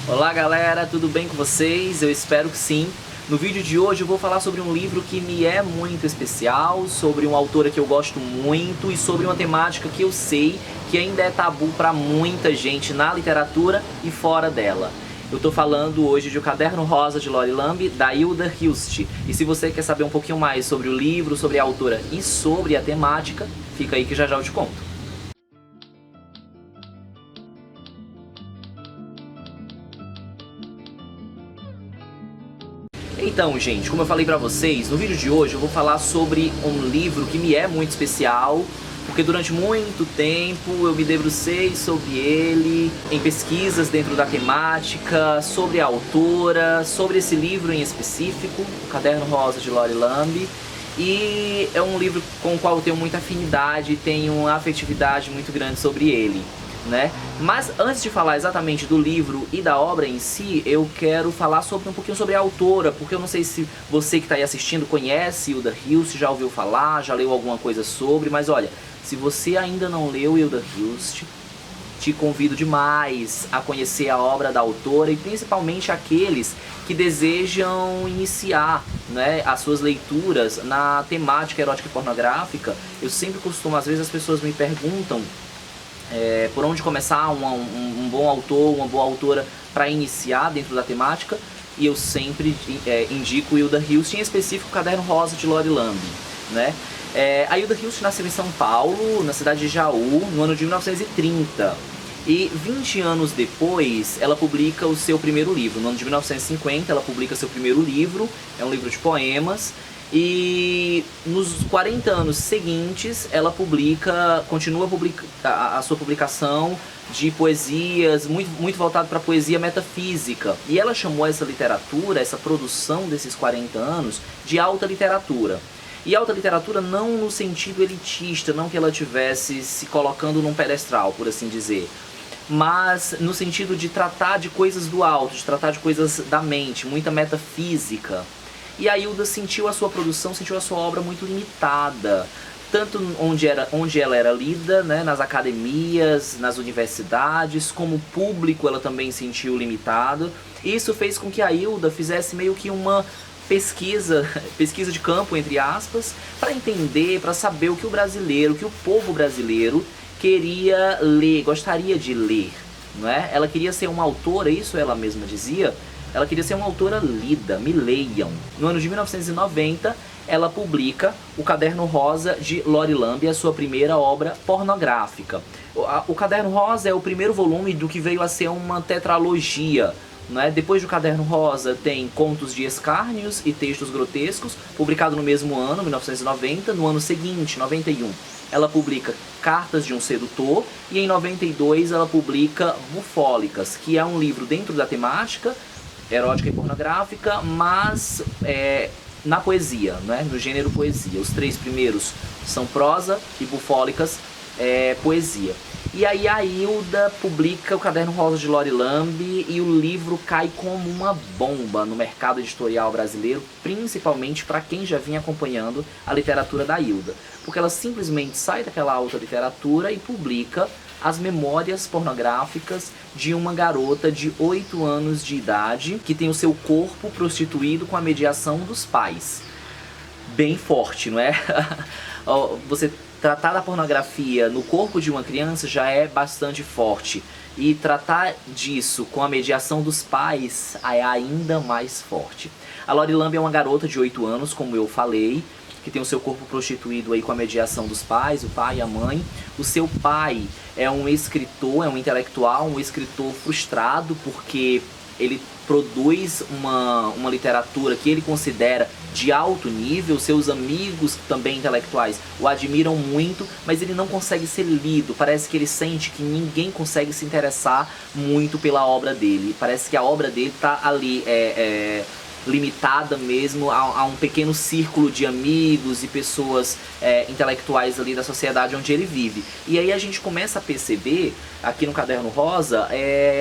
Olá galera, tudo bem com vocês? Eu espero que sim. No vídeo de hoje eu vou falar sobre um livro que me é muito especial, sobre uma autora que eu gosto muito e sobre uma temática que eu sei que ainda é tabu para muita gente na literatura e fora dela. Eu tô falando hoje de O Caderno Rosa de Lori Lamb, da Hilda Hilst. E se você quer saber um pouquinho mais sobre o livro, sobre a autora e sobre a temática, fica aí que já eu te conto. Então, gente, como eu falei pra vocês, no vídeo de hoje eu vou falar sobre um livro que me é muito especial, porque durante muito tempo eu me debrucei sobre ele, em pesquisas dentro da temática, sobre a autora, sobre esse livro em específico, O Caderno Rosa de Lori Lamb. E é um livro com o qual eu tenho muita afinidade, tenho uma afetividade muito grande sobre ele, né? Mas antes de falar exatamente do livro e da obra em si, eu quero falar um pouquinho sobre a autora, porque eu não sei se você que está aí assistindo conhece Hilda Hilst, já ouviu falar, já leu alguma coisa sobre, mas olha, se você ainda não leu Hilda Hilst, te convido demais a conhecer a obra da autora e principalmente aqueles que desejam iniciar, né, as suas leituras na temática erótica e pornográfica. Eu sempre costumo, às vezes as pessoas me perguntam por onde começar um bom autor, uma boa autora para iniciar dentro da temática, e eu sempre indico Hilda Hilst, em específico o Caderno Rosa de Lori Lamb, né? A Hilda Hilst nasceu em São Paulo, na cidade de Jaú, no ano de 1930. E 20 anos depois, ela publica o seu primeiro livro. No ano de 1950, ela publica seu primeiro livro, é um livro de poemas. E nos 40 anos seguintes, ela continua a sua publicação de poesias, muito voltado para a poesia metafísica. E ela chamou essa literatura, essa produção desses 40 anos, de alta literatura. E alta literatura não no sentido elitista, não que ela estivesse se colocando num pedestal, por assim dizer, mas no sentido de tratar de coisas do alto, de tratar de coisas da mente, muita metafísica. E a Hilda sentiu a sua produção, sentiu a sua obra muito limitada, tanto onde ela era lida, né, nas academias, nas universidades, como público ela também sentiu limitado. Isso fez com que a Hilda fizesse meio que uma pesquisa de campo, entre aspas, para entender, para saber o que o brasileiro, o que o povo brasileiro queria ler, gostaria de ler, não é? Ela queria ser uma autora, isso ela mesma dizia, ela queria ser uma autora lida, me leiam. No ano de 1990, ela publica O Caderno Rosa de Lori Lamb, a sua primeira obra pornográfica. O Caderno Rosa é o primeiro volume do que veio a ser uma tetralogia, né? Depois do Caderno Rosa tem Contos de Escárnios e Textos Grotescos, publicado no mesmo ano, 1990. No ano seguinte, 91, ela publica Cartas de um Sedutor, e em 92 ela publica Bufólicas, que é um livro dentro da temática erótica e pornográfica, mas na poesia, né? No gênero poesia. Os três primeiros são prosa e Bufólicas é poesia. E aí a Hilda publica O Caderno Rosa de Lori Lamb e o livro cai como uma bomba no mercado editorial brasileiro, principalmente para quem já vinha acompanhando a literatura da Hilda. Porque ela simplesmente sai daquela alta literatura e publica as memórias pornográficas de uma garota de 8 anos de idade que tem o seu corpo prostituído com a mediação dos pais. Bem forte, não é? Você tratar da pornografia no corpo de uma criança já é bastante forte. E tratar disso com a mediação dos pais é ainda mais forte. A Lori Lamb é uma garota de 8 anos, como eu falei, que tem o seu corpo prostituído aí com a mediação dos pais, o pai e a mãe. O seu pai é um escritor, é um intelectual, um escritor frustrado, porque ele produz uma literatura que ele considera de alto nível, seus amigos também intelectuais o admiram muito, mas ele não consegue ser lido. Parece que ele sente que ninguém consegue se interessar muito pela obra dele. Parece que a obra dele está ali limitada mesmo a um pequeno círculo de amigos e pessoas intelectuais ali da sociedade onde ele vive. E aí a gente começa a perceber, aqui no Caderno Rosa,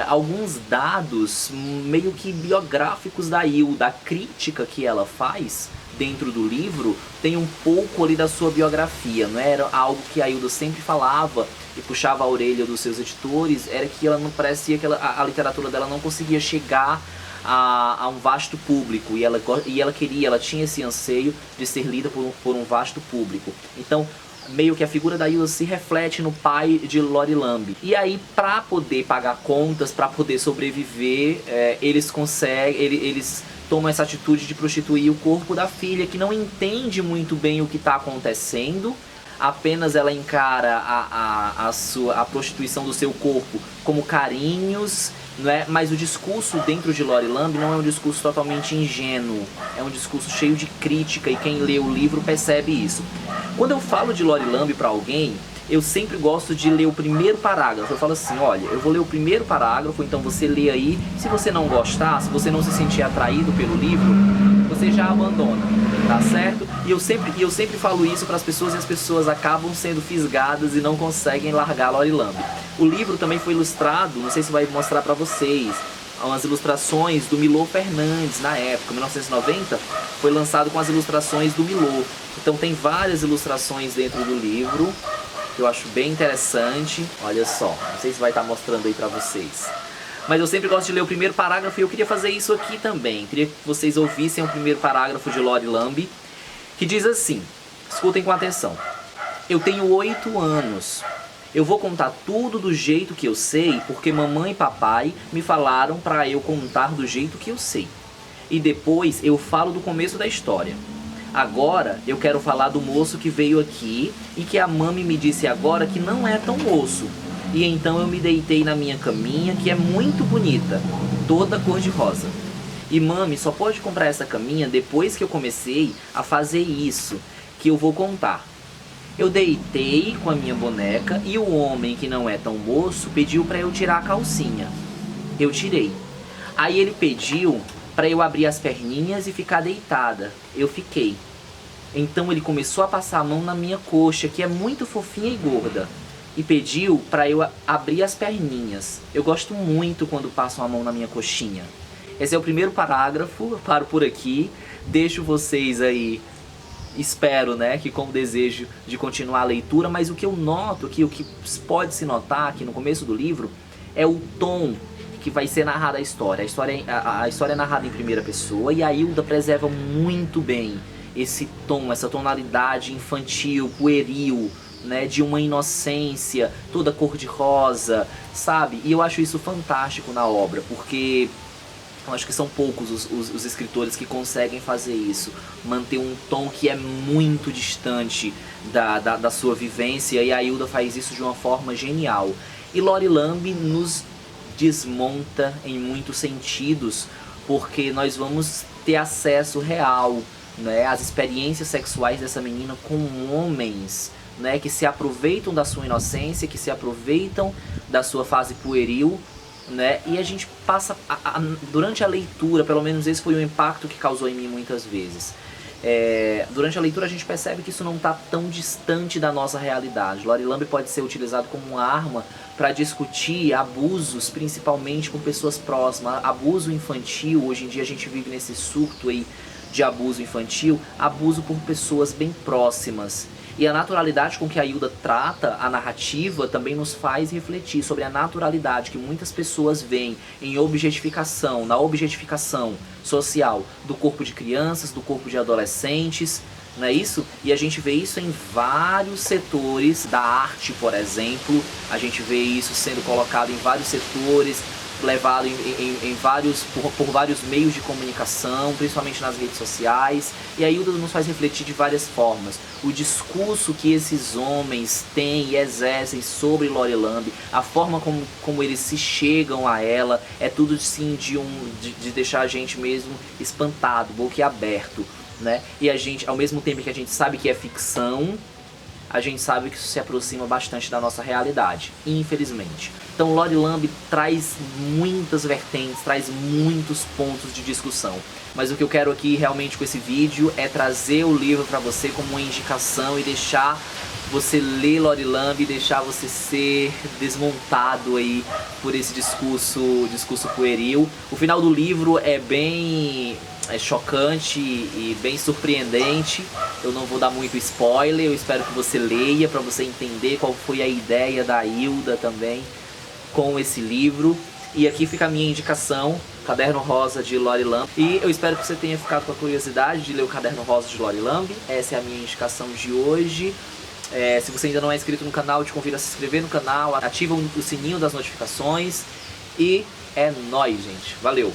alguns dados meio que biográficos da Hilda, a crítica que ela faz, dentro do livro tem um pouco ali da sua biografia, não era algo que a Hilda sempre falava e puxava a orelha dos seus editores, era que ela não parecia que a literatura dela não conseguia chegar a um vasto público, e ela tinha esse anseio de ser lida por um vasto público. Então, meio que a figura da Hilda se reflete no pai de Lori Lamb. E aí, para poder pagar contas, para poder sobreviver, eles tomam essa atitude de prostituir o corpo da filha, que não entende muito bem o que está acontecendo. Apenas ela encara a prostituição do seu corpo como carinhos, não é? Mas o discurso dentro de Lori Lamb não é um discurso totalmente ingênuo, é um discurso cheio de crítica, e quem lê o livro percebe isso. Quando eu falo de Lori Lamb para alguém, eu sempre gosto de ler o primeiro parágrafo. Eu falo assim, olha, eu vou ler o primeiro parágrafo, então você lê aí. Se você não gostar, se você não se sentir atraído pelo livro, você já abandona, tá certo? E eu sempre falo isso para as pessoas, e as pessoas acabam sendo fisgadas e não conseguem largar Lori Lamb. O livro também foi ilustrado, não sei se vai mostrar para vocês, umas ilustrações do Milô Fernandes na época, 1990, foi lançado com as ilustrações do Milô. Então tem várias ilustrações dentro do livro, que eu acho bem interessante. Olha só, não sei se vai estar mostrando aí pra vocês. Mas eu sempre gosto de ler o primeiro parágrafo, e eu queria fazer isso aqui também. Queria que vocês ouvissem o primeiro parágrafo de Lori Lamb, que diz assim, escutem com atenção. Eu tenho 8 anos. Eu vou contar tudo do jeito que eu sei, porque mamãe e papai me falaram pra eu contar do jeito que eu sei. E depois eu falo do começo da história. Agora eu quero falar do moço que veio aqui e que a mami me disse agora que não é tão moço. E então eu me deitei na minha caminha, que é muito bonita, toda cor de rosa. E mami só pode comprar essa caminha depois que eu comecei a fazer isso, que eu vou contar. Eu deitei com a minha boneca e o homem que não é tão moço pediu para eu tirar a calcinha. Eu tirei. Aí ele pediu para eu abrir as perninhas e ficar deitada. Eu fiquei. Então ele começou a passar a mão na minha coxa, que é muito fofinha e gorda, e pediu para eu abrir as perninhas. Eu gosto muito quando passam a mão na minha coxinha. Esse é o primeiro parágrafo, eu paro por aqui, deixo vocês aí, espero, né, que com o desejo de continuar a leitura, mas o que eu noto aqui, o que pode se notar aqui no começo do livro, é o tom que vai ser narrada a história. A história é narrada em primeira pessoa, e a Hilda preserva muito bem esse tom, essa tonalidade infantil, pueril, né, de uma inocência toda cor de rosa, sabe? E eu acho isso fantástico na obra, porque eu acho que são poucos os escritores que conseguem fazer isso, manter um tom que é muito distante da sua vivência, e a Hilda faz isso de uma forma genial. E Lori Lamb nos desmonta em muitos sentidos, porque nós vamos ter acesso real, né, às experiências sexuais dessa menina com homens, né, que se aproveitam da sua inocência, que se aproveitam da sua fase pueril, né, e a gente passa, durante a leitura, pelo menos esse foi o impacto que causou em mim muitas vezes. Durante a leitura a gente percebe que isso não está tão distante da nossa realidade. Lori Lamb pode ser utilizado como uma arma para discutir abusos, principalmente com pessoas próximas. Abuso infantil, hoje em dia a gente vive nesse surto aí de abuso infantil, abuso por pessoas bem próximas. E a naturalidade com que a Hilda trata a narrativa também nos faz refletir sobre a naturalidade que muitas pessoas veem em objetificação, na objetificação social do corpo de crianças, do corpo de adolescentes, não é isso? E a gente vê isso em vários setores da arte, por exemplo. A gente vê isso sendo colocado em vários setores, levado por vários meios de comunicação, principalmente nas redes sociais. E a Hilda nos faz refletir de várias formas. O discurso que esses homens têm e exercem sobre Lori Lamb, a forma como eles se chegam a ela, é tudo assim, de deixar a gente mesmo espantado, boquiaberto, né? E a gente, ao mesmo tempo que a gente sabe que é ficção, a gente sabe que isso se aproxima bastante da nossa realidade, infelizmente. Então Lori Lamb traz muitas vertentes, traz muitos pontos de discussão. Mas o que eu quero aqui realmente com esse vídeo é trazer o livro para você como uma indicação e deixar você ler Lori Lamb, deixar você ser desmontado aí por esse discurso pueril. O final do livro é bem chocante e bem surpreendente. Eu não vou dar muito spoiler, eu espero que você leia para você entender qual foi a ideia da Hilda também com esse livro. E aqui fica a minha indicação, Caderno Rosa de Lori Lamb. E eu espero que você tenha ficado com a curiosidade de ler o Caderno Rosa de Lori Lamb. Essa é a minha indicação de hoje. Se você ainda não é inscrito no canal, eu te convido a se inscrever no canal, ativa o sininho das notificações. E é nóis, gente. Valeu!